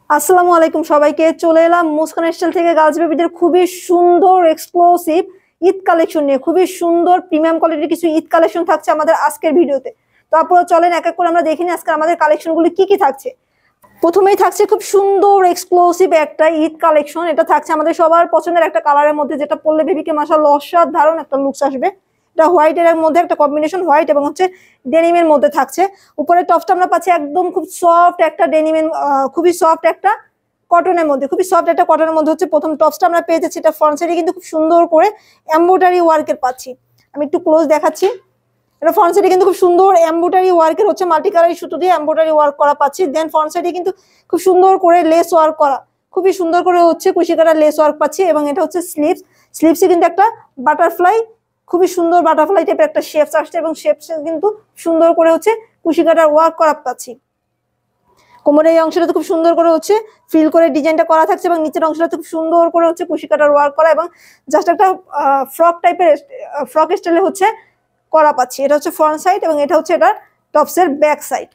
আসসালামু আলাইকুম সবাইকে। চলে এলাম মুস্কান স্টাইল থেকে গার্লস বেবিদের খুবই সুন্দর এক্সক্লুসিভ ঈদ কালেকশন নিয়ে। খুবই সুন্দর প্রিমিয়াম কোয়ালিটির কিছু ঈদ কালেকশন থাকছে আমাদের আজকের ভিডিওতে। তো আপনারা চলেন এক এক করে আমরা দেখে নিই আজকে আমাদের কালেকশনগুলি কি কি থাকছে। প্রথমেই থাকছে খুব সুন্দর এক্সক্লুসিভ একটা ঈদ কালেকশন। এটা থাকছে আমাদের সবার পছন্দের একটা কালারের মধ্যে, যেটা পরলে বেবিকে মাশাআল্লাহ অসাধারণ একটা লুকস আসবে। এটা হোয়াইট এর মধ্যে একটা কম্বিনেশন, হোয়াইট এবং হচ্ছে ডেনিমের মধ্যে থাকছে। উপরে টপসটা আমরা পাচ্ছি একদম খুব সফট একটা ডেনিমের, খুবই সফট একটা কটনের মধ্যে, খুবই সফট একটা কটনের মধ্যে হচ্ছে প্রথম টপসটা আমরা পেয়ে যাচ্ছি। এটা ফ্রন্ট সাইডে কিন্তু খুব সুন্দর করে এমব্রয়ডারি ওয়ার্কের পাচ্ছি। আমি একটু ক্লোজ দেখাচ্ছি। এটা ফ্রন্ট সাইডে কিন্তু খুব সুন্দর এমব্রয়ডারি ওয়ার্কের হচ্ছে মাল্টি কালারের সুতো দিয়ে এমব্রয়ডারি ওয়ার্ক করা পাচ্ছি। দেন ফ্রন্ট সাইডে কিন্তু খুব সুন্দর করে লেস ওয়ার্ক করা, খুবই সুন্দর করে হচ্ছে কুশি কাটার লেস ওয়ার্ক পাচ্ছি। এবং এটা হচ্ছে স্লিভস, স্লিভসে কিন্তু একটা বাটারফ্লাই, খুবই সুন্দর বাটারফ্লাই টাইপের একটা শেপস আসছে এবং শেপসে কিন্তু সুন্দর করে হচ্ছে কুশি কাটার ওয়ার্ক করা পাচ্ছি। কোমরের এই অংশটাতে খুব সুন্দর করে হচ্ছে ফিল করে ডিজাইনটা করা থাকছে এবং নিচের অংশটাতে খুব সুন্দর করে হচ্ছে কুশি কাটার ওয়ার্ক করা এবং জাস্ট একটা ফ্রক টাইপের, ফ্রক স্টাইলে হচ্ছে করা পাচ্ছি। এটা হচ্ছে ফ্রন্ট সাইড এবং এটা হচ্ছে এটা টপসের ব্যাক সাইড।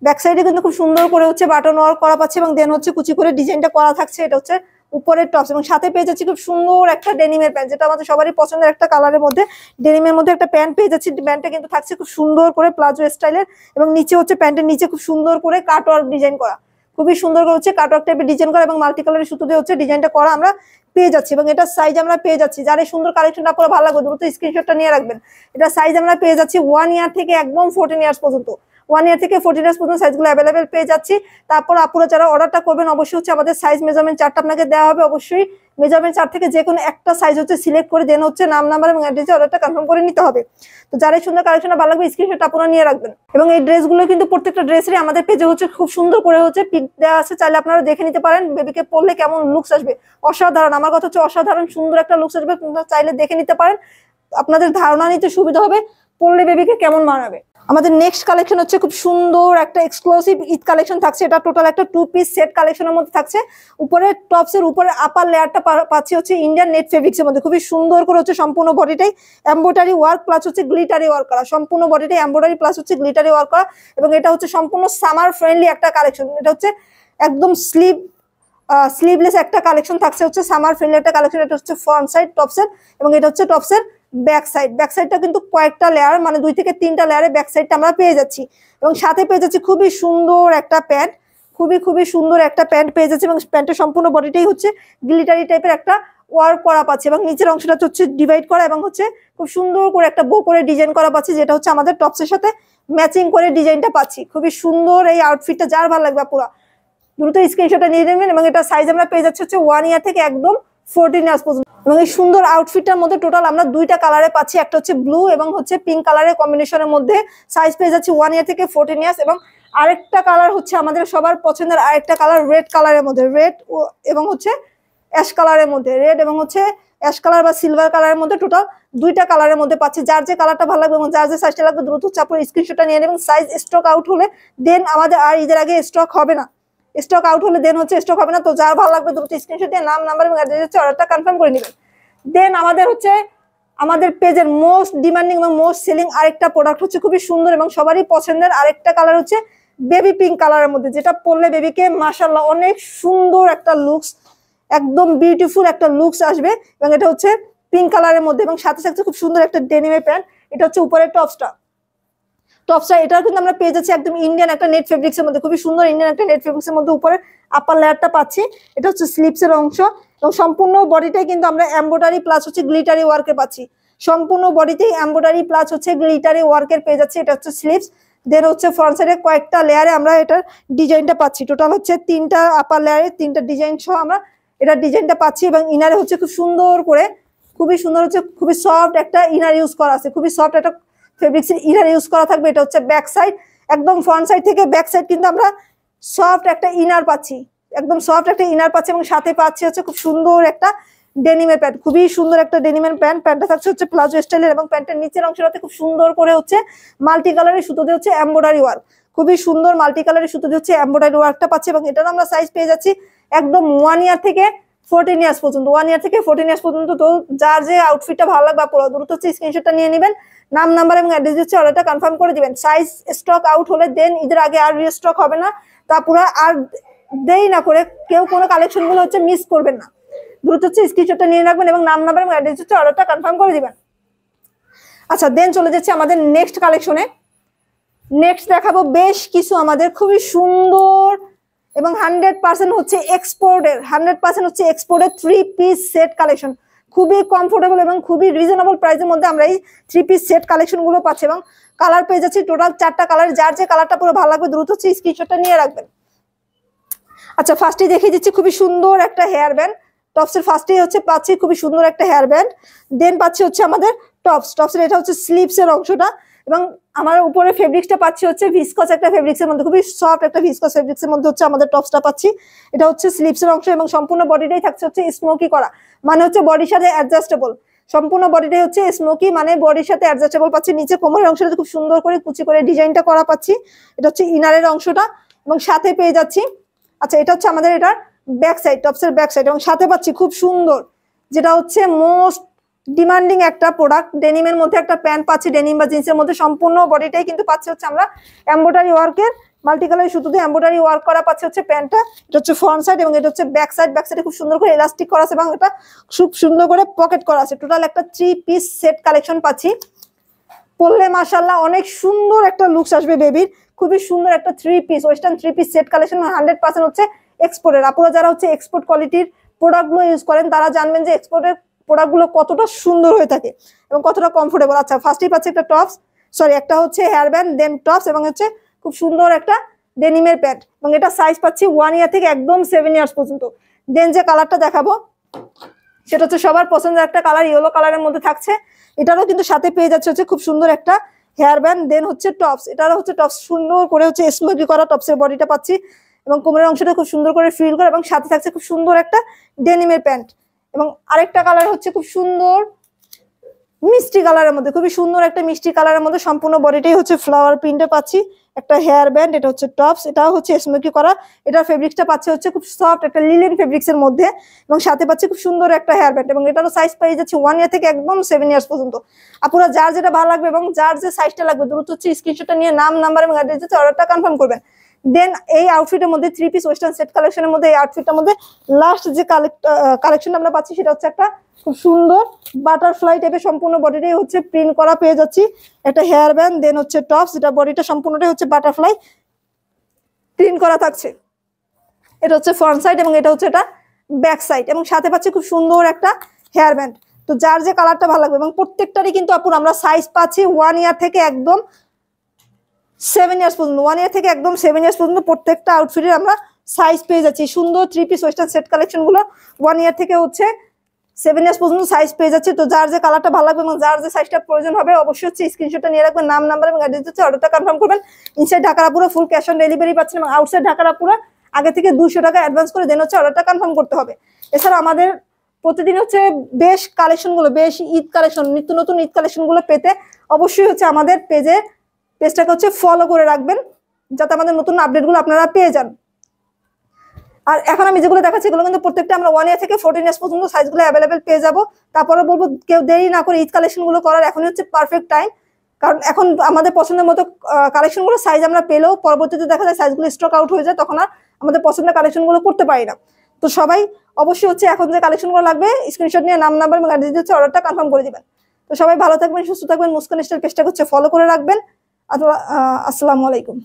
ব্যাক সাইডে কিন্তু খুব সুন্দর করে হচ্ছে বাটন ওয়ার্ক করা পাচ্ছে এবং দেন হচ্ছে কুচি করে ডিজাইনটা করা থাকছে। এটা হচ্ছে উপরের টপস এবং সাথে পেয়ে যাচ্ছি খুব সুন্দর একটা ডেনিমের প্যান্ট, যেটা আমাদের সবারই পছন্দের একটা কালারের মধ্যে। ডেনিমের মধ্যে একটা প্যান্ট পেয়ে যাচ্ছি। প্যান্টটা কিন্তু থাকছে খুব সুন্দর করে প্লাজো স্টাইলের এবং নিচে হচ্ছে প্যান্টের নিচে খুব সুন্দর করে কাট ওয়ার্ক ডিজাইন করা, খুবই সুন্দর করে হচ্ছে কাট ওয়ার্ক টাইপের ডিজাইন করা এবং মাল্টি কালারের সুতো দিয়ে হচ্ছে ডিজাইনটা করা আমরা পেয়ে যাচ্ছি। এবং এটা সাইজ আমরা পেয়ে যাচ্ছি, যার এই সুন্দর কালেকশনটা আপনারা ভালো লাগবে দ্রুত স্ক্রিনশটটা নিয়ে রাখবেন। এটা সাইজ আমরা পেয়ে যাচ্ছি 1 ইয়ার থেকে একদম 14 ইয়ার্স পর্যন্ত। 1 ইয়ার থেকে 14 ইয়ার্স পর্যন্ত সাইজগুলো অ্যাভেলেবেল পেয়ে যাচ্ছি। তারপর আপনারা যারা অর্ডারটা করবেন অবশ্যই হচ্ছে আমাদের সাইজ মেজারমেন্ট চার্টটা আপনাকে দেওয়া হবে। অবশ্যই মেজারমেন্ট চার্ট থেকে যে কোনো একটা সাইজ হচ্ছে সিলেক্ট করে দেন হচ্ছে নাম নাম্বার এবং অ্যাড্রেসে অর্ডারটা কনফার্ম করে নিতে হবে। তো যারা এই সুন্দর কালেকশনটা ভালো লাগবে স্ক্রিনশট আপনারা নিয়ে রাখবেন। এবং এই ড্রেসগুলো কিন্তু প্রত্যেকটা ড্রেসেরই আমাদের পেজে হচ্ছে খুব সুন্দর করে হচ্ছে পিক দেওয়া আছে, চাইলে আপনারা দেখে নিতে পারেন বেবিকে পরলে কেমন লুকস আসবে। অসাধারণ, আমার কথা হচ্ছে অসাধারণ সুন্দর একটা লুকস আসবে। আপনারা চাইলে দেখে নিতে পারেন, আপনাদের ধারণা নিতে সুবিধা হবে পরলে বেবিকে কেমন মানাবে। আমাদের নেক্সট কালেকশন হচ্ছে খুব সুন্দর একটা এক্সক্লুসিভ ঈদ কালেকশন থাকছে। এটা টোটাল একটা 2 পিস সেট কালেকশনের মধ্যে থাকছে। উপরে টপসের উপরে আপার লেয়ারটা পাচ্ছি হচ্ছে ইন্ডিয়ান নেট ফেব্রিক্সের মধ্যে, খুবই সুন্দর করে হচ্ছে সম্পূর্ণ বডিটাই এমব্রয়ডারি ওয়ার্ক প্লাস হচ্ছে গ্লিটারি ওয়ার্ক করা, সম্পূর্ণ বডিটাই এমব্রয়ডারি প্লাস হচ্ছে গ্লিটারি ওয়ার্ক করা। এবং এটা হচ্ছে সম্পূর্ণ সামার ফ্রেন্ডলি একটা কালেকশন। এটা হচ্ছে একদম স্লিভলেস একটা কালেকশন থাকছে, হচ্ছে সামার ফ্রেন্ডলি একটা কালেকশন। এটা হচ্ছে ফ্রন্ট সাইড টপসের এবং এটা হচ্ছে টপসের ব্যাক সাইড। ব্যাক সাইডটা কিন্তু কয়েকটা লেয়ার, মানে 2 থেকে 3টা লেয়ারে ব্যাক সাইডটা আমরা পেয়ে যাচ্ছি। এবং সাথে পেয়ে যাচ্ছি খুবই সুন্দর একটা প্যান্ট, খুবই সুন্দর একটা প্যান্ট পেয়ে যাচ্ছে এবং প্যান্টের সম্পূর্ণ বডিটাই হচ্ছে গ্লিটারি টাইপের একটা ওয়ার্ক করা পাচ্ছে এবং নিচের অংশটা হচ্ছে ডিভাইড করা এবং হচ্ছে খুব সুন্দর করে একটা বো করে ডিজাইন করা পাচ্ছি, যেটা হচ্ছে আমাদের টপসের সাথে ম্যাচিং করে ডিজাইনটা পাচ্ছি। খুবই সুন্দর এই আউটফিটটা, যার ভালো লাগবে পুরো দ্রুত স্ক্রিনশটটা নিয়ে নেবেন। এবং এটা সাইজ আমরা পেয়ে যাচ্ছি হচ্ছে 1 ইয়ার থেকে একদম 14 ইয়ার্স পর্যন্ত। এবং এই সুন্দর আউটফিটটার মধ্যে টোটাল আমরা 2টা কালারে পাচ্ছি, একটা হচ্ছে ব্লু এবং হচ্ছে পিঙ্ক কালারের কম্বিনেশনের মধ্যে। সাইজ পেয়ে যাচ্ছি 1 ইয়ার থেকে 14 ইয়ার্স। এবং আরেকটা কালার হচ্ছে আমাদের সবার পছন্দের আরেকটা কালার রেড কালারের মধ্যে, রেড এবং হচ্ছে অ্যাশ কালারের মধ্যে, রেড এবং হচ্ছে অ্যাশ কালার বা সিলভার কালারের মধ্যে টোটাল 2টা কালারের মধ্যে পাচ্ছি। যার যে কালারটা ভালো লাগবে এবং যার যে সাইজটা লাগবে দ্রুত চাপুর স্ক্রিনশটটা নিয়ে নেবেন। সাইজ স্টক আউট হলে দেন আমাদের আর ঈদের আগে স্টক হবে না, স্টক আউট হলে দেন হচ্ছে স্টক হবে না। তো যার ভালো লাগবে দ্রুত স্ক্রিনশট দিয়ে নাম নাম্বার এবং অ্যাড্রেস হচ্ছে অর্ডারটা কনফার্ম করে নেবেন। দেন আমাদের হচ্ছে আমাদের পেজের মোস্ট ডিমান্ডিং এবং মোস্ট সেলিং আরেকটা প্রোডাক্ট হচ্ছে খুবই সুন্দর এবং সবারই পছন্দের আরেকটা কালার হচ্ছে বেবি পিঙ্ক কালারের মধ্যে, যেটা পরলে বেবিকে মাশাআল্লাহ অনেক সুন্দর একটা লুকস, একদম বিউটিফুল একটা লুকস আসবে। এবং এটা হচ্ছে পিঙ্ক কালারের মধ্যে এবং সাথে সাথে খুব সুন্দর একটা ডেনিমের প্যান্ট। এটা হচ্ছে উপরের টপসটা, এটাও কিন্তু আমরা পেয়ে যাচ্ছি একদম ইন্ডিয়ান একটা নেট ফেব্রিক্সের মধ্যে, খুবই সুন্দর ইন্ডিয়ান একটা নেট ফেব্রিক্সের মধ্যে উপরে আপার লেয়ারটা পাচ্ছি। এটা হচ্ছে স্লিভসের অংশ এবং সম্পূর্ণ বডিটাই কিন্তু আমরা এমব্রয়ডারি প্লাস হচ্ছে গ্লিটারি ওয়ার্কের পাচ্ছি। সম্পূর্ণ বডিতেই এমব্রয়ডারি প্লাস হচ্ছে গ্লিটারি ওয়ার্কের পেয়ে যাচ্ছি। এটা হচ্ছে স্লিভস। দেন হচ্ছে ফ্রন্ট সাইডে কয়েকটা লেয়ারে আমরা এটার ডিজাইনটা পাচ্ছি। টোটাল হচ্ছে 3টা আপার লেয়ারে 3টা ডিজাইন সহ আমরা এটা ডিজাইনটা পাচ্ছি। এবং ইনারে হচ্ছে খুব সুন্দর করে, খুবই সুন্দর হচ্ছে খুবই সফট একটা ইনার ইউজ করা আছে, খুবই সফট একটা ফেব্রিক্সের ইনার ইউজ করা থাকবে। এটা হচ্ছে ব্যাক সাইড, একদম ফ্রন্ট সাইড থেকে ব্যাক সাইড কিন্তু আমরা সফট একটা ইনার পাচ্ছি, একদম সফট একটা ইনার পাচ্ছি। এবং সাথে পাচ্ছি হচ্ছে খুব সুন্দর একটা ডেনিমের প্যান্ট, খুবই সুন্দর একটা ডেনিমের প্যান্ট। প্যান্টটা থাকছে হচ্ছে প্লাজো স্টাইলের এবং প্যান্টের নিচের অংশটাতে খুব সুন্দর করে হচ্ছে মাল্টি কালারের সুতো দিয়ে হচ্ছে এমব্রয়ডারি ওয়ার্ক, খুবই সুন্দর মাল্টি কালারের সুতো দিয়ে হচ্ছে এমব্রয়ডারি ওয়ার্কটা পাচ্ছি। এবং এটার আমরা সাইজ পেয়ে যাচ্ছি একদম 1 ইয়ার থেকে 14 ইয়ার্স পর্যন্ত, 1 ইয়ার থেকে 14 ইয়ার্স পর্যন্ত। তো যার যে আউটফিটটা ভালো লাগবে পুরো দ্রুত হচ্ছে স্ক্রিনশটটা নিয়ে নেবেন, নাম নাম্বার এবং অ্যাড্রেস হচ্ছে অর্ডারটা কনফার্ম করে দিবেন। সাইজ স্টক আউট হলে দেন ঈদের আগে আর রিস্টক হবে না। তা পুরো আর দেরি না করে কেউ কোনো কালেকশন গুলো হচ্ছে মিস করবেন না, দ্রুত হচ্ছে স্ক্রিনশটটা নিয়ে রাখবেন এবং নাম নাম্বার এবং অ্যাড্রেস হচ্ছে অর্ডারটা কনফার্ম করে দিবেন। আচ্ছা দেন চলে যাচ্ছে আমাদের নেক্সট কালেকশনে। নেক্সট দেখাবো বেশ কিছু আমাদের খুবই সুন্দর এবং 100% হচ্ছে এক্সপোর্টের 100% হচ্ছে এক্সপোর্টের 3 পিস সেট কালেকশন। খুবই কমফোর্টেবল এবং খুবই রিজনেবল প্রাইসের মধ্যে আমরা এই 3 পিস সেট কালেকশন গুলো পাচ্ছি এবং কালার পেয়ে যাচ্ছি টোটাল 4টা কালার। যার যে কালারটা পুরো ভালো লাগবে দ্রুত হচ্ছে স্ক্রিনশটটা নিয়ে রাখবেন। আচ্ছা ফার্স্টে দেখিয়ে দিচ্ছি খুবই সুন্দর একটা হেয়ার ব্যান্ড। টপসের ফার্স্টেই হচ্ছে পাচ্ছি খুবই সুন্দর একটা হেয়ার ব্যান্ড, দেন পাচ্ছি হচ্ছে আমাদের টপসের এটা হচ্ছে স্লিভসের অংশটা এবং আমার উপরে ফেব্রিক্সটা পাচ্ছি হচ্ছে ভিসকস একটা ফেব্রিক্সের মধ্যে, খুবই সফট একটা ভিসকস ফেব্রিক্সের মধ্যে হচ্ছে আমাদের টপসটা পাচ্ছি। এটা হচ্ছে স্লিভসের অংশ এবং সম্পূর্ণ বডিটাই থাকছে হচ্ছে স্মোকি করা, মানে হচ্ছে বডির সাথে অ্যাডজাস্টেবল। সম্পূর্ণ বডিটাই হচ্ছে স্মোকি, মানে বডির সাথে অ্যাডজাস্টেবল পাচ্ছি। নিচে কোমরের অংশটা খুব সুন্দর করে কুচি করে ডিজাইনটা করা পাচ্ছি। এটা হচ্ছে ইনারের অংশটা এবং সাথে পেয়ে যাচ্ছি, আচ্ছা এটা হচ্ছে আমাদের এটার ব্যাক সাইড, টপসের ব্যাক সাইড এবং সাথে পাচ্ছি খুব সুন্দর যেটা হচ্ছে মোস্ট ডিমান্ডিং একটা প্রোডাক্ট, ডেনিমের মধ্যে একটা প্যান্ট পাচ্ছি, ডেনিম বা জিন্সের মধ্যে সম্পূর্ণ বডিটাই কিন্তু পাচ্ছি হচ্ছে আমরা এমব্রয়ডারি ওয়ার্কের মাল্টি কালার সুতো দিয়ে এমব্রয়ডারি ওয়ার্ক করা পাচ্ছি হচ্ছে প্যান্টটা। এটা হচ্ছে ফ্রন্ট সাইড এবং এটা হচ্ছে ব্যাক সাইড। ব্যাক সাইডে খুব সুন্দর করে ইলাস্টিক করা আছে এবং এটা খুব সুন্দর করে পকেট করা আছে। টোটাল একটা 3 পিস সেট কালেকশন পাচ্ছি। পরলে মাশাআল্লাহ অনেক সুন্দর একটা লুকস আসবে বেবির। খুবই সুন্দর একটা 3 piece western 3 piece set collection 100% হচ্ছে এক্সপোর্টের। আপনারা যারা হচ্ছে এক্সপোর্ট কোয়ালিটির প্রোডাক্টগুলো ইউজ করেন তারা জানবেন যে এক্সপোর্টের প্রোডাক্টগুলো কতটা সুন্দর হয়ে থাকে এবং কতটা কমফোর্টেবল। আচ্ছা ফার্স্টেই পাচ্ছি একটা টপস, সরি একটা হচ্ছে হেয়ার ব্যান্ড, দেন টপস এবং হচ্ছে খুব সুন্দর একটা ডেনিমের প্যান্ট এবং এটা সাইজ পাচ্ছি 1 ইয়ার থেকে একদম 7 ইয়ার্স পর্যন্ত। দেন যে কালারটা দেখাবো সেটা হচ্ছে সবার পছন্দের একটা কালার, ইয়েলো কালারের মধ্যে থাকছে। এটারও কিন্তু সাথে পেয়ে যাচ্ছে হচ্ছে খুব সুন্দর একটা হেয়ার ব্যান্ড, দেন হচ্ছে টপস। এটারও হচ্ছে টপস সুন্দর করে হচ্ছে স্মোকি করা টপসের বডিটা পাচ্ছি এবং কোমরের অংশটা খুব সুন্দর করে ফ্রিল করা এবং সাথে থাকছে খুব সুন্দর একটা ডেনিমের প্যান্ট এবং আরেকটা কালার হচ্ছে খুব সুন্দর মিষ্টি কালারের মধ্যে, খুবই সুন্দর একটা মিষ্টি কালারের মধ্যে সম্পূর্ণ বডিটাই হচ্ছে ফ্লাওয়ার প্রিন্টে পাচ্ছি একটা হেয়ার ব্যান্ড। এটা হচ্ছে টপস, এটাও হচ্ছে স্মোকি করা। এটার ফেব্রিক্সটা পাচ্ছে হচ্ছে খুব সফট একটা লিলেন ফেব্রিক্সের মধ্যে এবং সাথে পাচ্ছি খুব সুন্দর একটা হেয়ার ব্যান্ড এবং এটারও সাইজ পেয়ে যাচ্ছে 1 ইয়ার থেকে একদম 7 ইয়ার্স পর্যন্ত। আপনারা যার যেটা ভালো লাগবে এবং যার যে সাইজটা লাগবে দ্রুত হচ্ছে স্ক্রিনশটটা নিয়ে নাম নাম্বার এবং অ্যাড্রেস দিয়ে অর্ডারটা কনফার্ম করবেন। দেন এই আউটফিটের মধ্যে 3 পিস ওয়েস্টার্ন সেট কালেকশনের মধ্যে এই আউটফিটটার মধ্যে লাস্ট যে কালেকশন আমরা পাচ্ছি সেটা হচ্ছে একটা খুব সুন্দর বাটারফ্লাই টাইপের সম্পূর্ণ বডিটাই হচ্ছে প্রিন্ট করা পেয়ে যাচ্ছি একটা হেয়ার ব্যান্ড, দেন হচ্ছে টপস। এটা বডিটা সম্পূর্ণটাই হচ্ছে বাটারফ্লাই প্রিন্ট করা থাকছে। এটা হচ্ছে ফ্রন্ট সাইড এবং এটা হচ্ছে এটা ব্যাক সাইড এবং সাথে পাচ্ছি খুব সুন্দর একটা হেয়ার ব্যান্ড। তো যার যে কালারটা ভালো লাগবে এবং প্রত্যেকটারই কিন্তু আপুর আমরা সাইজ পাচ্ছি 1 ইয়ার থেকে একদম 7 ইয়ার্স পর্যন্ত, 1 ইয়ার থেকে একদম 7 ইয়ার্স পর্যন্ত প্রত্যেকটা আউটফিটের আমরা সাইজ পেয়ে যাচ্ছি। সুন্দর 3 পিস ওয়েস্টার্ন সেট কালেকশন গুলো 1 ইয়ার থেকে হচ্ছে 7 ইয়ার্স পর্যন্ত সাইজ পেয়ে যাচ্ছে। তো যার যে কালারটা ভালো লাগবে এবং যার যে সাইজটা প্রয়োজন হবে অবশ্যই হচ্ছে স্ক্রিনশটটা নিয়ে রাখবেন, নাম নাম্বার এবং অ্যাড্রেস দিয়ে অর্ডারটা কনফার্ম করবেন। ইনসাইড ঢাকার পুরো ফুল ক্যাশ অন ডেলিভারি পাচ্ছেন এবং আউটসাইড ঢাকার পুরো আগে থেকে 200 টাকা অ্যাডভান্স করে দেন হচ্ছে অর্ডারটা কনফার্ম করতে হবে। এছাড়া আমাদের প্রতিদিন হচ্ছে বেশ কালেকশনগুলো, বেশ ঈদ কালেকশন, নিত্য নতুন ঈদ কালেকশনগুলো পেতে অবশ্যই হচ্ছে আমাদের পেজটাকে হচ্ছে ফলো করে রাখবেন যাতে আমাদের নতুন আপডেটগুলো আপনারা পেয়ে যান। আর এখন আমি যেগুলো দেখাচ্ছি এগুলো কিন্তু প্রত্যেকটা আমরা 1 ইয়ার থেকে 14 ইয়ার্স পর্যন্ত সাইজগুলো অ্যাভেলেবেল পেয়ে যাবো। তারপরে বলবো কেউ দেরি না করে ঈদ কালেকশনগুলো করার এখনই হচ্ছে পারফেক্ট টাইম, কারণ এখন আমাদের পছন্দের মতো কালেকশনগুলো সাইজ আমরা পেলেও পরবর্তীতে দেখা যায় সাইজগুলো স্টক আউট হয়ে যায়, তখন আর আমাদের পছন্দের কালেকশনগুলো করতে পারি না। তো সবাই অবশ্যই হচ্ছে এখন যে কালেকশনগুলো লাগবে স্ক্রিনশট নিয়ে নাম নাম্বার এবং অ্যাড্রেস দিয়ে অর্ডারটা কনফার্ম করে দিবেন। তো সবাই ভালো থাকবেন, সুস্থ থাকবেন, মুস্কান স্টাইল পেজটাকে হচ্ছে ফলো করে রাখবেন। আসসালামু আলাইকুম।